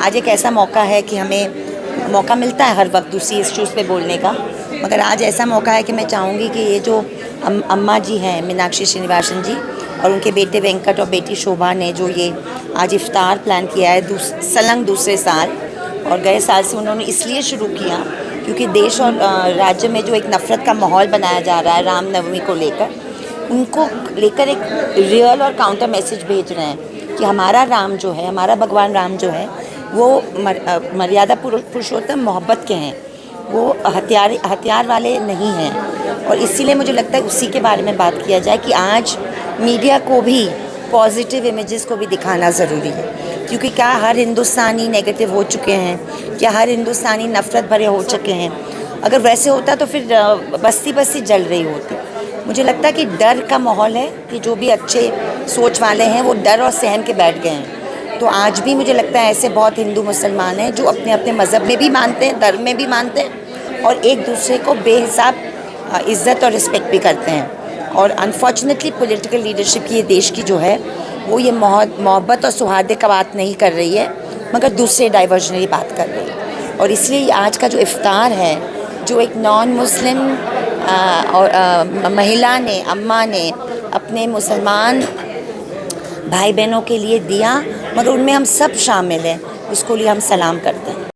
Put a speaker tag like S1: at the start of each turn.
S1: आज एक ऐसा मौका है कि हमें मौका मिलता है हर वक्त दूसरी इश्यूज़ पे बोलने का, मगर आज ऐसा मौका है कि मैं चाहूँगी कि ये जो अम्मा जी हैं मीनाक्षी श्रीनिवासन जी और उनके बेटे वेंकट और बेटी शोभा ने जो ये आज इफ्तार प्लान किया है सलंग दूसरे साल, और गए साल से उन्होंने इसलिए शुरू किया क्योंकि देश और राज्य में जो एक नफ़रत का माहौल बनाया जा रहा है रामनवमी को लेकर, उनको लेकर एक रियल और काउंटर मैसेज भेज रहे हैं कि हमारा राम जो है, हमारा भगवान राम जो है वो मर्यादा पुरुषोत्तम मोहब्बत के हैं, वो हथियार वाले नहीं हैं। और इसीलिए मुझे लगता है उसी के बारे में बात किया जाए कि आज मीडिया को भी पॉजिटिव इमेजेस को भी दिखाना ज़रूरी है, क्योंकि क्या हर हिंदुस्तानी नेगेटिव हो चुके हैं, क्या हर हिंदुस्तानी नफ़रत भरे हो चुके हैं? अगर वैसे होता तो फिर बस्ती बस्ती जल रही होती। मुझे लगता है कि डर का माहौल है कि जो भी अच्छे सोच वाले हैं वो डर और सहम के बैठ गए हैं। तो आज भी मुझे लगता है ऐसे बहुत हिंदू मुसलमान हैं जो अपने अपने मज़हब में भी मानते हैं, धर्म में भी मानते हैं और एक दूसरे को बेहिसाब इज़्ज़त और रिस्पेक्ट भी करते हैं। और अनफॉर्चुनेटली पॉलिटिकल लीडरशिप ये देश की जो है वो ये मोहब्बत और सौहार्द का बात नहीं कर रही है, मगर दूसरे डाइवर्जनरी बात कर रही है। और इसलिए आज का जो इफ्तार है, जो एक नॉन मुस्लिम और महिला ने, अम्मा ने अपने मुसलमान भाई बहनों के लिए दिया, मगर उनमें हम सब शामिल हैं, उसको लिए हम सलाम करते हैं।